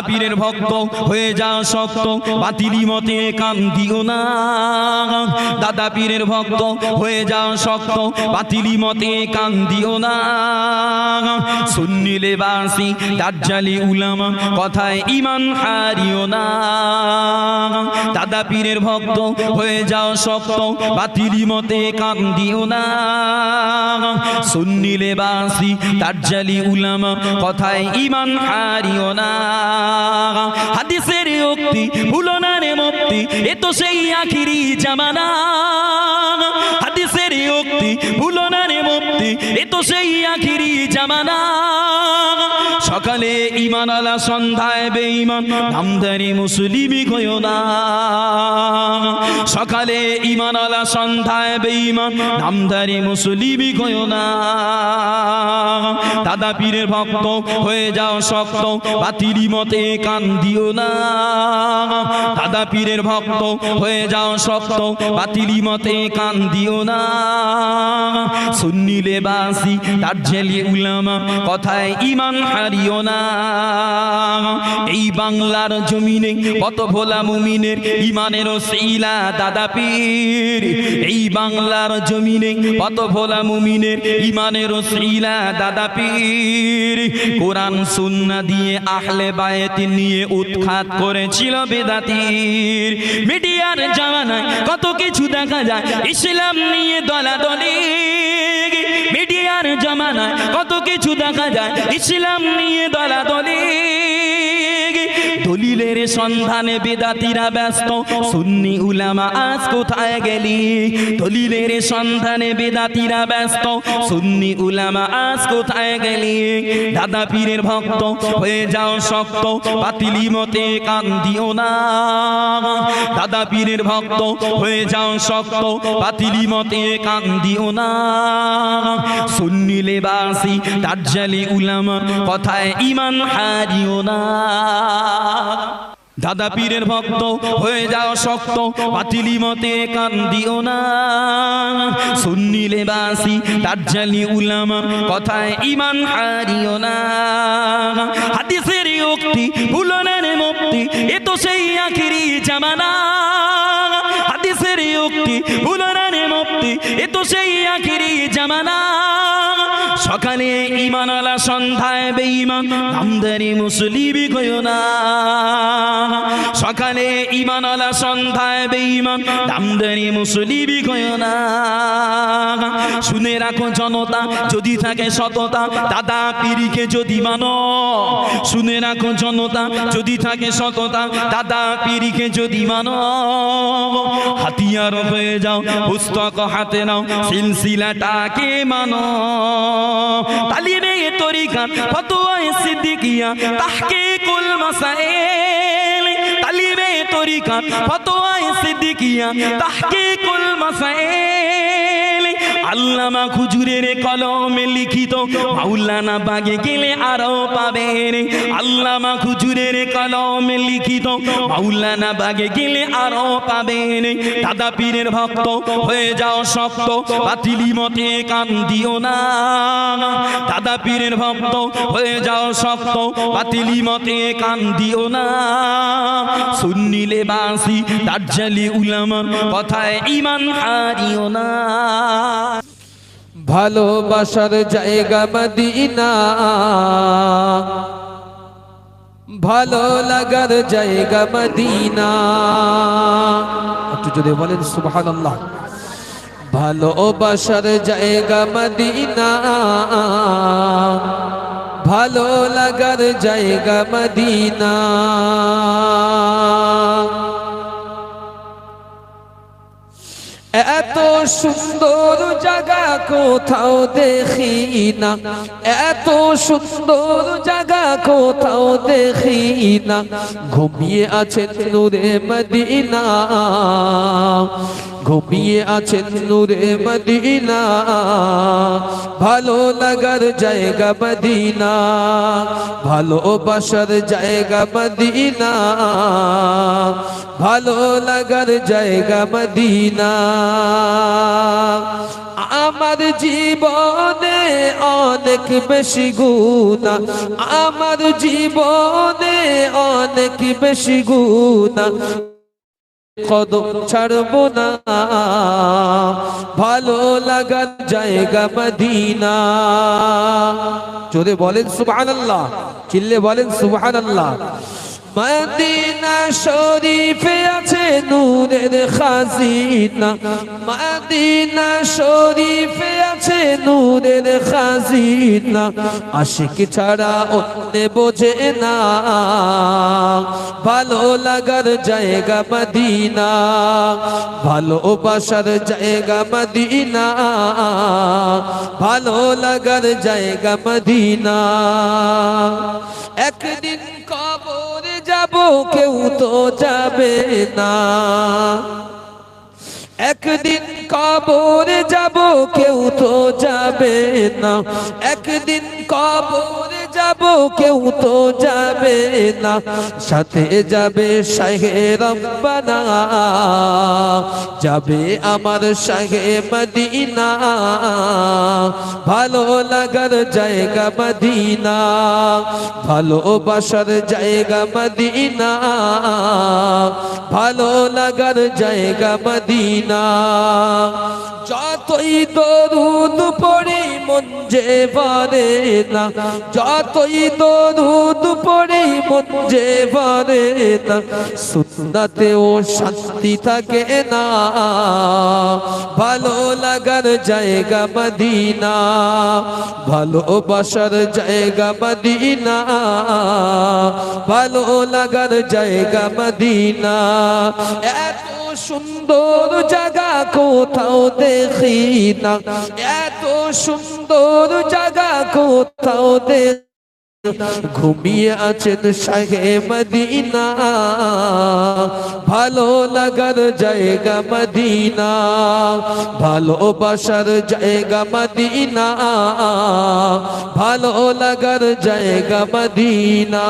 পীরের ভক্ত হয়ে যাও শক্ত, বাতিলি মতে কান দিও না। দাদা পীরের ভক্ত হয়ে যাও শক্ত, বাতিলি মতে কান দিও না। সুন্নি লেবাসী দাজ্জালি উলামা কথায় ঈমান হারিও না। দাদা পীরের ভক্ত হয়ে যাও শক্ত, বাতিলি মতে কান দিও না। সুন্নি লেবাসী দাজ্জালি উলামা কথায় ঈমান হারিও না। হাদিসের উক্তি ভুলো না রে মুফতি, এ তো সেই আখিরি জামানা। হাদিসের উক্তি ভুলো না রে মুফতি, এ তো সেই আখিরি জামানা। সকালে ঈমান আলা সন্ধ্যায় বেঈমান, নামধারী মুসলিমি কইও না। সকালে ঈমান আলা সন্ধ্যায় বেঈমান, নামধারী মুসলিমি কইও না। দাদা পীরের ভক্ত হয়ে যাও শক্ত, বাতিলি মতে কান দিও না। দাদা পীরের ভক্ত হয়ে যাও শক্ত, বাতিলি মতে কান দিও না। সুন্নি লেবাসী দাজ্জালি উলামা কথায় ঈমান হারিও না। এই বাংলার জমিনে কত ভোলা মুমিনের ঈমানের ওসিলা দাদা পীর। এই বাংলার জমিনে কত ভোলা মুমিনের ঈমানের ওসিলা দাদা পীর। কোরআন সুন্নাহ দিয়ে আহলে বায়ত নিয়ে উৎখাত করেছিল বেদাতির। মিডিয়ার জামানায় কত কিছু দেখা যায় ইসলাম নিয়ে দলাদলি। মিডিয়ার জামানায় কত কিছু দেখা যায় ইসলাম নিয়ে দলাদলি। দলিলের সন্ধানে বেদাতিরা ব্যস্ত, সুন্নি উলামা আজ কোথায় গেলি? দলিলের সন্ধানে বেদাতিরা ব্যস্ত, সুন্নি উলামা আজ কোথায় গেলি? দাদা পীরের ভক্ত হয়ে যাও শক্ত, বাতিলি মতে কান দিও না। দাদা পীরের ভক্ত হয়ে যাও শক্ত, বাতিলি মতে কান দিও না। সুন্নি লেবাসী দাজ্জালি উলামা কথায় ঈমান হারিও না। দাদা পীরের ভক্ত হয়ে যাও শক্ত, বাতিলি মতে কান দিও না। সুন্নি লেবাসী দাজ্জালি উলামা কথায় ঈমান হারিও না। হাদিসের উক্তি ভুলো না রে মুফতি, এ তো সেই আখিরি জামানা। হাদিসের উক্তি ভুলো না রে মুফতি, এ তো সেই আখিরি জামানা। সকালে ঈমান আলা সন্ধ্যায় বেঈমান, নামধারী মুসলিমি কইও না। সকালে ঈমান আলা সন্ধ্যায় বেঈমান, নামধারী মুসলিমি কইও না। শুনে রাখো জনতা, যদি থাকে সততা দাদা পীরকে যদি মানো। শুনে রাখো জনতা, যদি থাকে সততা দাদা পীরকে যদি মানো। হাতিয়ার হয়ে যাও, পুস্তক হাতে নাও, সিলসিলাটাকে মানো। তালিমে তরিকাত ফতোয়ায়ে সিদ্দিকিয়া, তাহকিকুল মাসাইল। তালিমে তরিকাত ফতোয়ায়ে সিদ্দিকিয়া, তাহকিকুল মাসাইল। আল্লামা হুজুরের কলমে লিখিত মাওলানা বাগে গেলে আরো পাবেন। আল্লামা হুজুরের কলমে লিখিত মাওলানা বাগে গেলে আরো পাবেন। দাদা পীরের ভক্ত হয়ে যাও শক্ত, বাতিলি মতে কান দিও না। দাদা পীরের ভক্ত হয়ে যাও শক্ত, বাতিলি মতে কান দিও না। সুন্নি লেবাসী দাজ্জালি উলামা কথায় ঈমান হারিও না। ভালোবাসার জায়গা মদিনা, ভালো লাগার জায়গা মদিনা। একটু যদি বলেন সুবহানাল্লাহ। ভালোবাসার জায়গা মদিনা, ভালো লাগার জায়গা মদিনা। এত সুন্দর জায়গা কোথাও দেখি না, এত সুন্দর জায়গা কোথাও দেখি না। ঘুমিয়ে আছেন নূরে মদিনা, ঘুমিয়ে আছেন নূরে মদিনা। ভালো লাগার জায়গা মদিনা, ভালোবাসার জায়গা মদিনা, ভালো লাগার জায়গা মদিনা। আমার জীবনে অনেক বেশি গুনাহ, আমার জীবনে অনেক বেশি গুনাহ কদম ছাড়বো না ভালো লাগার জায়গা মদিনা জোরে বলেন সুবহানাল্লাহ চিল্লে বলেন সুবহানাল্লাহ মদিনা শরীফে আছে নূরের খাজিনা মদিনা শরীফে আছে নূরের খাজিনা আশিক ছাড়া অন্য বোঝে না ভালো লাগার জায়গা মদিনা ভালোবাসার জায়গা মদিনা ভালো লাগার জায়গা মদিনা একদিন কবরে যাব কেউ তো যাবে না একদিন কবরে যাব কেউ তো যাবে না একদিন কবরে যাব কেউ তো যাবে না সাথে যাবে শাহে রব্বানা যাবে আমার শাহে মদিনা ভালো লাগার জায়গা মদিনা ভালোবাসার জায়গা মদিনা ভালো লাগার জায়গা মদিনা যতই দরুদ পড়ি মন যে ভরে না যতই দরুদ পড়ি মন যে ভরে না সুন্নতেও শান্তি থাকে না ভালো লাগার জায়গা মদিনা ভালোবাসার জায়গা মদিনা ভালো লাগার জায়গা মদিনা এত সুন্দর জায়গা কোথাও দেখি না এত সুন্দর জায়গা কোথাও দেখি ঘুমিয়ে আছেন শাহে মদিনা ভালো লাগার জায়গা মদিনা ভালোবাসার জায়গা মদিনা ভালো লাগার জায়গা মদিনা